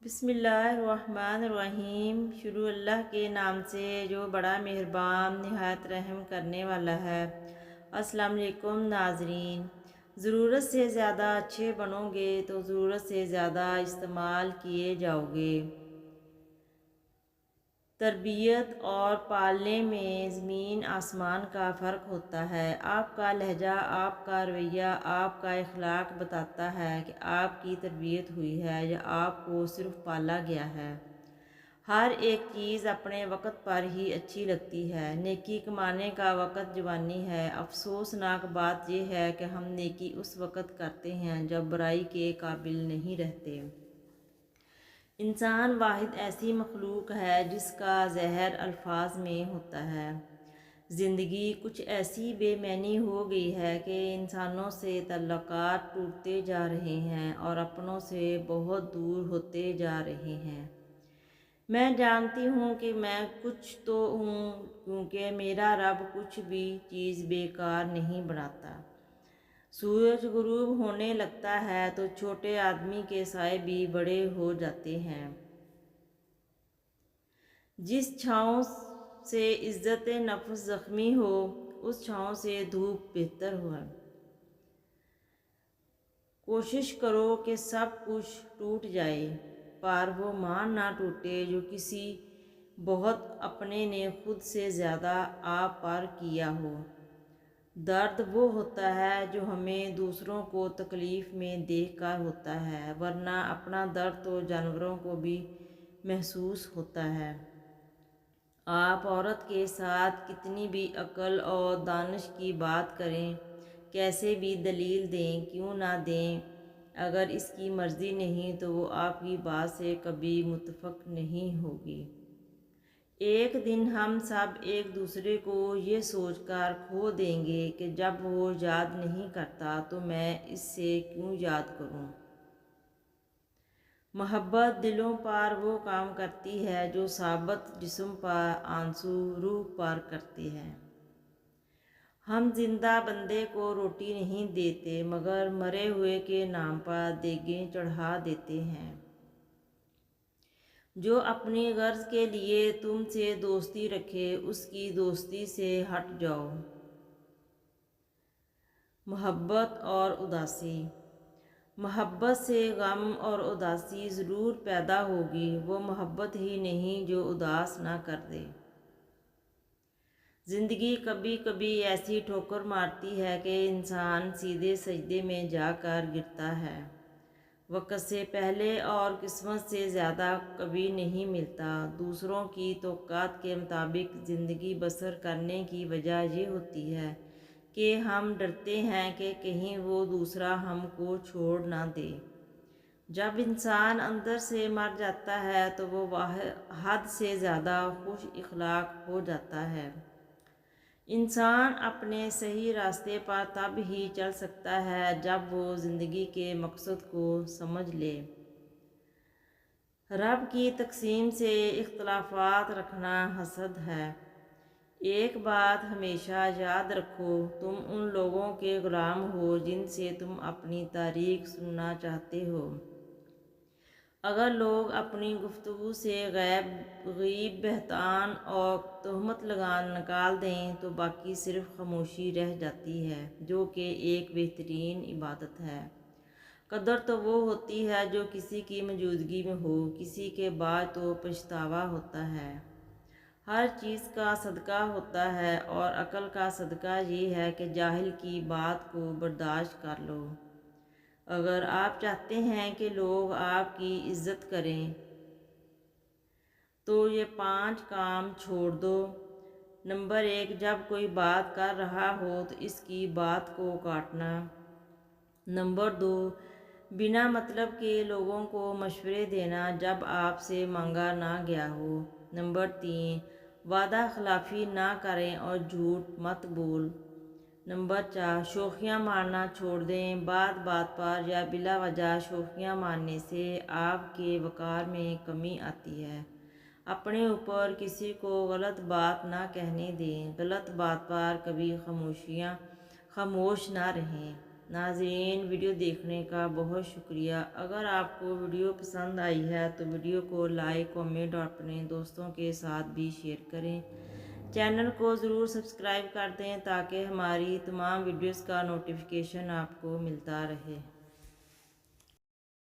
بسم اللہ الرحمن الرحیم۔ شروع اللہ کے نام سے جو بڑا مہربان نہایت رحم کرنے والا ہے۔ السلام علیکم ناظرین۔ ضرورت سے زیادہ اچھے بنو گے تو ضرورت سے زیادہ استعمال کیے جاؤ گے۔ تربیت اور پالنے میں زمین آسمان کا فرق ہوتا ہے۔ آپ کا لہجہ، آپ کا رویہ، آپ کا اخلاق بتاتا ہے کہ آپ کی تربیت ہوئی ہے یا آپ کو صرف پالا گیا ہے۔ ہر ایک چیز اپنے وقت پر ہی اچھی لگتی ہے۔ نیکی کمانے کا وقت جوانی ہے۔ افسوسناک بات یہ ہے کہ ہم نیکی اس وقت کرتے ہیں جب برائی کے قابل نہیں رہتے۔ انسان واحد ایسی مخلوق ہے جس کا زہر الفاظ میں ہوتا ہے۔ زندگی کچھ ایسی بے معنی ہو گئی ہے کہ انسانوں سے تعلقات ٹوٹتے جا رہے ہیں اور اپنوں سے بہت دور ہوتے جا رہے ہیں۔ میں جانتی ہوں کہ میں کچھ تو ہوں، کیونکہ میرا رب کچھ بھی چیز بیکار نہیں بناتا۔ سورج غروب ہونے لگتا ہے تو چھوٹے آدمی کے سائے بھی بڑے ہو جاتے ہیں۔ جس چھاؤں سے عزت نفس زخمی ہو، اس چھاؤں سے دھوپ بہتر ہے۔ کوشش کرو کہ سب کچھ ٹوٹ جائے، پر وہ مان نہ ٹوٹے جو کسی بہت اپنے نے خود سے زیادہ آپ پر کیا ہو۔ درد وہ ہوتا ہے جو ہمیں دوسروں کو تکلیف میں دیکھ کر ہوتا ہے، ورنہ اپنا درد تو جانوروں کو بھی محسوس ہوتا ہے۔ آپ عورت کے ساتھ کتنی بھی عقل اور دانش کی بات کریں، کیسے بھی دلیل دیں، کیوں نہ دیں، اگر اس کی مرضی نہیں تو وہ آپ کی بات سے کبھی متفق نہیں ہوگی۔ ایک دن ہم سب ایک دوسرے کو یہ سوچ کر کھو دیں گے کہ جب وہ یاد نہیں کرتا تو میں اس سے کیوں یاد کروں۔ محبت دلوں پر وہ کام کرتی ہے جو ثابت جسم پر آنسو روح پر کرتی ہے۔ ہم زندہ بندے کو روٹی نہیں دیتے مگر مرے ہوئے کے نام پر دیگیں چڑھا دیتے ہیں۔ جو اپنی غرض کے لیے تم سے دوستی رکھے اس کی دوستی سے ہٹ جاؤ۔ محبت اور اداسی۔ محبت سے غم اور اداسی ضرور پیدا ہوگی، وہ محبت ہی نہیں جو اداس نہ کر دے۔ زندگی کبھی کبھی ایسی ٹھوکر مارتی ہے کہ انسان سیدھے سجدے میں جا کر گرتا ہے۔ وقت سے پہلے اور قسمت سے زیادہ کبھی نہیں ملتا۔ دوسروں کی توقعات کے مطابق زندگی بسر کرنے کی وجہ یہ ہوتی ہے کہ ہم ڈرتے ہیں کہ کہیں وہ دوسرا ہم کو چھوڑ نہ دے۔ جب انسان اندر سے مر جاتا ہے تو وہ حد سے زیادہ خوش اخلاق ہو جاتا ہے۔ انسان اپنے صحیح راستے پر تب ہی چل سکتا ہے جب وہ زندگی کے مقصد کو سمجھ لے۔ رب کی تقسیم سے اختلافات رکھنا حسد ہے۔ ایک بات ہمیشہ یاد رکھو، تم ان لوگوں کے غلام ہو جن سے تم اپنی تاریخ سننا چاہتے ہو۔ اگر لوگ اپنی گفتگو سے غیب بہتان اور تہمت نکال دیں تو باقی صرف خاموشی رہ جاتی ہے، جو کہ ایک بہترین عبادت ہے۔ قدر تو وہ ہوتی ہے جو کسی کی موجودگی میں ہو، کسی کے بعد تو پچھتاوا ہوتا ہے۔ ہر چیز کا صدقہ ہوتا ہے اور عقل کا صدقہ یہ ہے کہ جاہل کی بات کو برداشت کر لو۔ اگر آپ چاہتے ہیں کہ لوگ آپ کی عزت کریں تو یہ 5 کام چھوڑ دو۔ نمبر 1، جب کوئی بات کر رہا ہو تو اس کی بات کو کاٹنا۔ نمبر 2، بنا مطلب کے لوگوں کو مشورے دینا جب آپ سے مانگا نہ گیا ہو۔ نمبر 3، وعدہ خلافی نہ کریں اور جھوٹ مت بول۔ نمبر 4، شوخیاں مارنا چھوڑ دیں۔ بات بات پر یا بلا وجہ شوخیاں مارنے سے آپ کے وقار میں کمی آتی ہے۔ اپنے اوپر کسی کو غلط بات نہ کہنے دیں۔ غلط بات پر کبھی خاموش نہ رہیں۔ ناظرین، ویڈیو دیکھنے کا بہت شکریہ۔ اگر آپ کو ویڈیو پسند آئی ہے تو ویڈیو کو لائک، کامنٹ اور اپنے دوستوں کے ساتھ بھی شیئر کریں۔ چینل کو ضرور سبسکرائب کر دیں تاکہ ہماری تمام ویڈیوز کا نوٹیفیکیشن آپ کو ملتا رہے۔